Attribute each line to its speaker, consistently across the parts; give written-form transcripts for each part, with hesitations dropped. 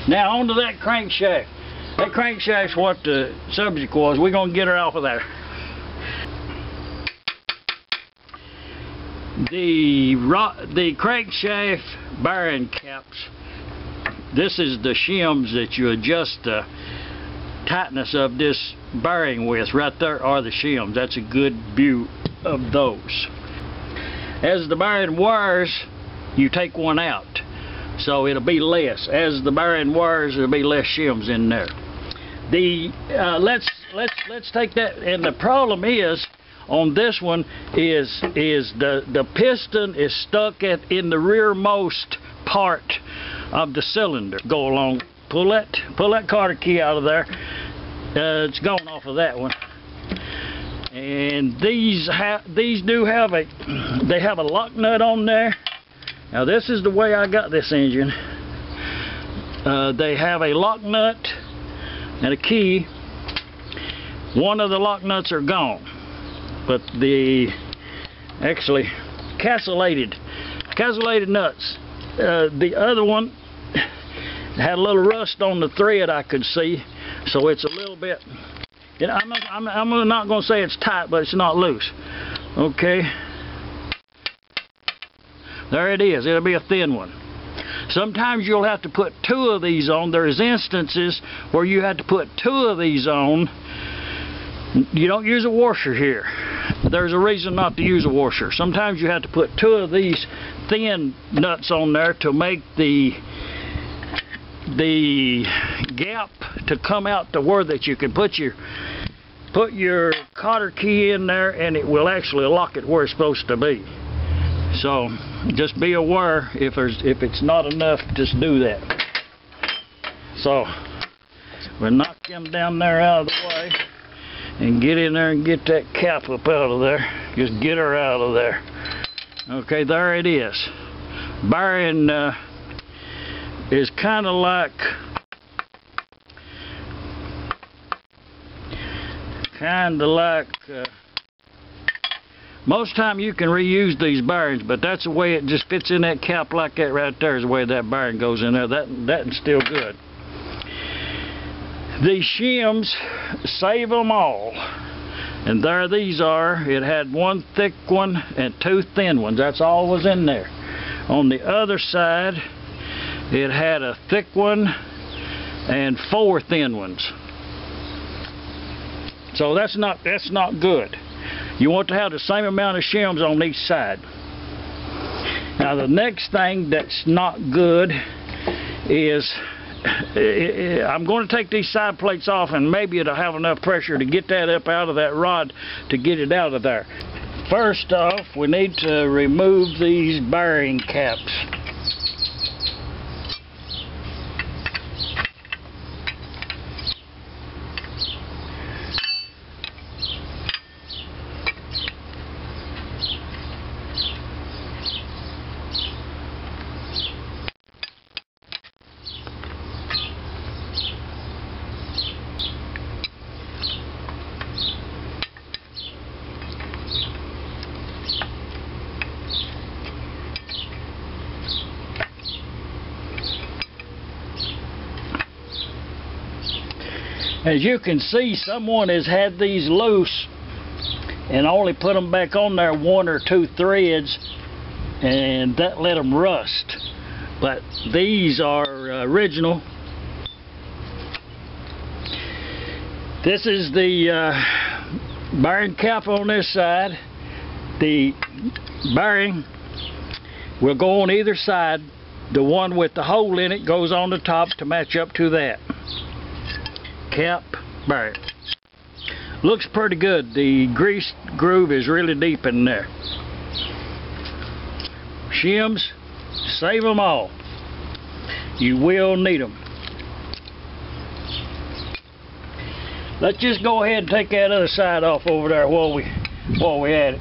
Speaker 1: Now on to that crankshaft. That crankshaft's what the subject was. We're going to get her off of there. The crankshaft bearing caps, this is the shims that you adjust the tightness of this bearing with. Right there are the shims. That's a good view of those. As the bearing wears, you take one out, so it'll be less. As the bearing wears, there'll be less shims in there. Let's take that. And the problem is on this one is the piston is stuck in the rearmost part of the cylinder. Go along, pull that Carter key out of there. It's gone off of that one. And these do have a lock nut on there. Now this is the way I got this engine. They have a lock nut and a key. One of the lock nuts are gone, but actually castellated nuts. The other one had a little rust on the thread, I could see, so it's a little bit. I'm not going to say it's tight, but it's not loose. Okay, there it is. It'll be a thin one. Sometimes you'll have to put two of these on. There's instances where you have to put two of these on. You don't use a washer here. There's a reason not to use a washer. Sometimes you have to put two of these thin nuts on there to make the gap to come out to where that you can put your cotter key in there, and it will actually lock it where it's supposed to be. So just be aware if it's not enough, just do that. So we'll knock them down there out of the way and get in there and get that cap up out of there. Just get her out of there. Okay, there it is. Bearing is kind of like most time you can reuse these bearings, but that's the way it just fits in that cap like that right there is the way that bearing goes in there. That's still good. These shims, save them all. And there these are. It had one thick one and two thin ones. That's all was in there. On the other side, it had a thick one and four thin ones. So that's not good. You want to have the same amount of shims on each side. Now the next thing that's not good is I'm going to take these side plates off, and maybe it'll have enough pressure to get that up out of that rod to get it out of there. First off, we need to remove these bearing caps. As you can see, someone has had these loose and only put them back on there one or two threads, and that let them rust. But these are original. This is the bearing cap on this side. The bearing will go on either side. The one with the hole in it goes on the top to match up to that. Cap bearing. Looks pretty good. The grease groove is really deep in there. Shims, save them all. You will need them. Let's just go ahead and take that other side off over there while we at it.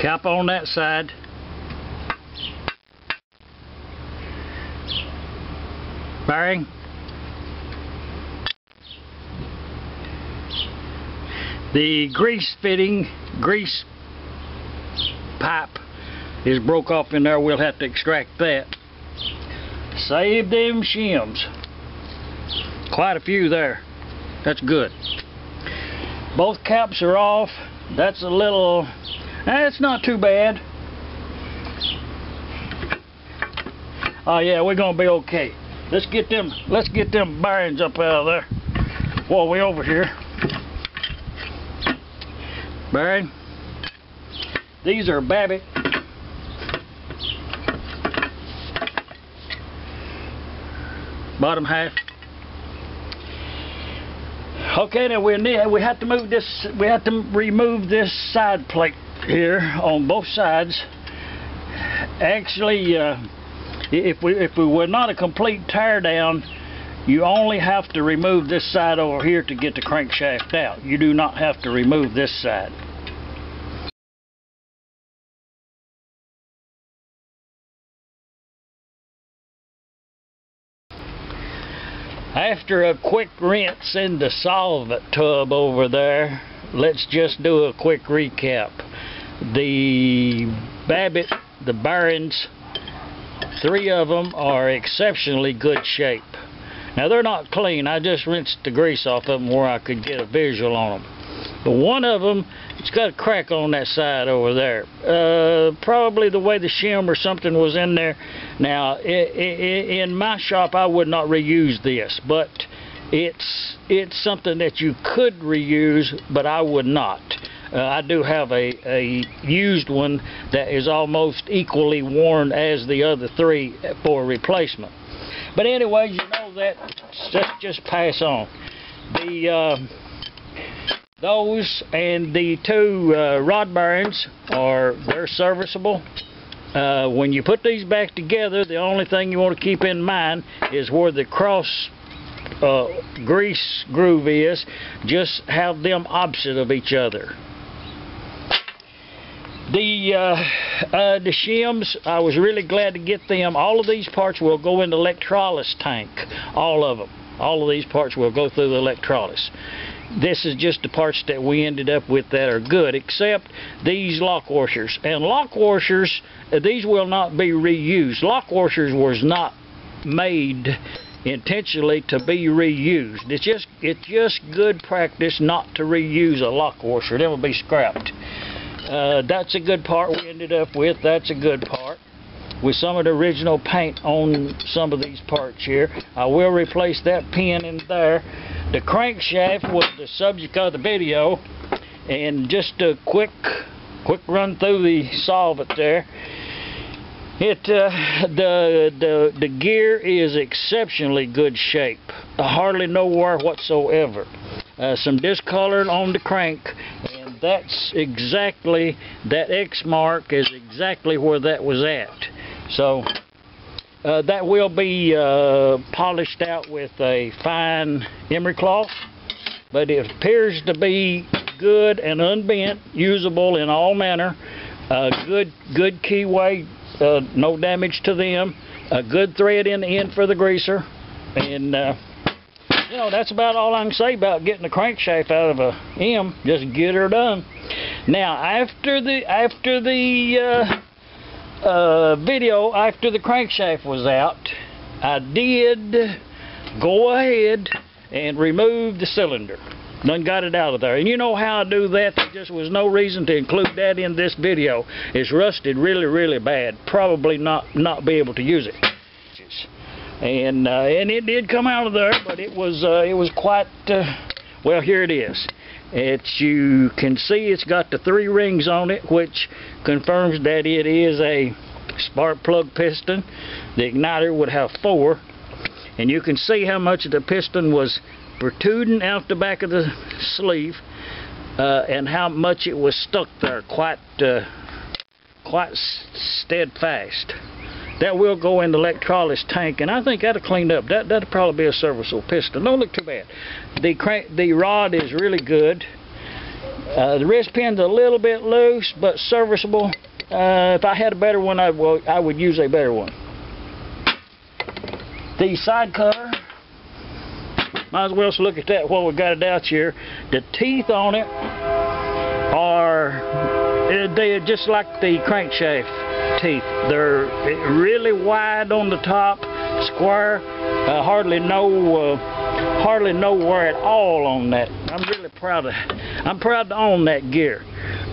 Speaker 1: Cap on that side. Bearing. The grease pipe is broke off in there. We'll have to extract that. Save them shims. Quite a few there. That's good. Both caps are off. That's a little, that's not too bad. Oh yeah, we're gonna be okay. Let's get them bearings up out of there while we're over here. Bearing. These are Babbitt. Bottom half. Okay, now we have to move this. We have to remove this side plate here on both sides. Actually, if we were not a complete tear down, you only have to remove this side over here to get the crankshaft out. You do not have to remove this side. After a quick rinse in the solvent tub over there, let's just do a quick recap. The Babbitt, the bearings, 3 of them are exceptionally good shape. Now they're not clean. I just rinsed the grease off of them where I could get a visual on them. But one of them, it's got a crack on that side over there. Probably the way the shim or something was in there. Now, in my shop, I would not reuse this, but it's something that you could reuse, but I would not. I do have a used one that is almost equally worn as the other 3 for replacement. But anyways, you know that, let's just pass on. Those and the 2 rod bearings they're serviceable. When you put these back together, the only thing you want to keep in mind is where the cross grease groove is. Just have them opposite of each other. The shims, I was really glad to get them. All of these parts will go in the electrolysis tank. All of them. All of these parts will go through the electrolysis. This is just the parts that we ended up with that are good, except these lock washers. And lock washers, these will not be reused. Lock washers was not made intentionally to be reused. It's just good practice not to reuse a lock washer. They will be scrapped. That's a good part we ended up with. That's a good part. With some of the original paint on some of these parts here. I will replace that pin in there. The crankshaft was the subject of the video, and just a quick run through the solvent there. The gear is exceptionally good shape. Hardly no wear whatsoever. Some discolored on the crank, and that's exactly, that X mark is exactly where that was at. So that will be polished out with a fine emery cloth, but it appears to be good and unbent, usable in all manner. Good keyway, no damage to them. A good thread in the end for the greaser, and you know, that's about all I can say about getting the crankshaft out of a M. Just get her done. Now, after the video, after the crankshaft was out, I did go ahead and remove the cylinder. Done got it out of there. And you know how I do that? There just was no reason to include that in this video. It's rusted really, really bad. Probably not be able to use it. And it did come out of there, but it was quite well. Here it is. You can see it's got the 3 rings on it, which confirms that it is a spark plug piston. The igniter would have 4, and you can see how much of the piston was protruding out the back of the sleeve, and how much it was stuck there, quite steadfast. That will go in the electrolysis tank, and I think that'll clean up. That'll probably be a serviceable piston. Don't look too bad. The rod is really good. The wrist pin's a little bit loose, but serviceable. If I had a better one, I would use a better one. The side cutter, might as well look at that while we got it out here. The teeth on it they're just like the crankshaft teeth. They're really wide on the top, square, hardly no wear at all on that. I'm really proud to own that gear,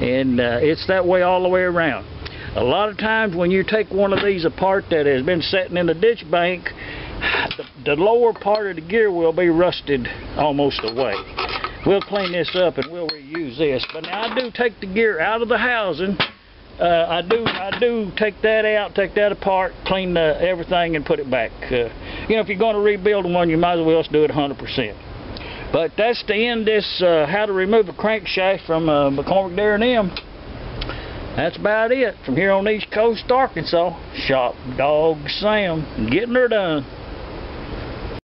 Speaker 1: and it's that way all the way around. A lot of times when you take one of these apart that has been sitting in the ditch bank, the lower part of the gear will be rusted almost away. We'll clean this up and we'll reuse this. But now I do take the gear out of the housing. I do take that out, take that apart, clean everything and put it back. You know, if you're going to rebuild one, you might as well do it 100%. But that's the end of this how to remove a crankshaft from McCormick Dare & M. That's about it. From here on East Coast, Arkansas, Shop Dog Sam, getting her done.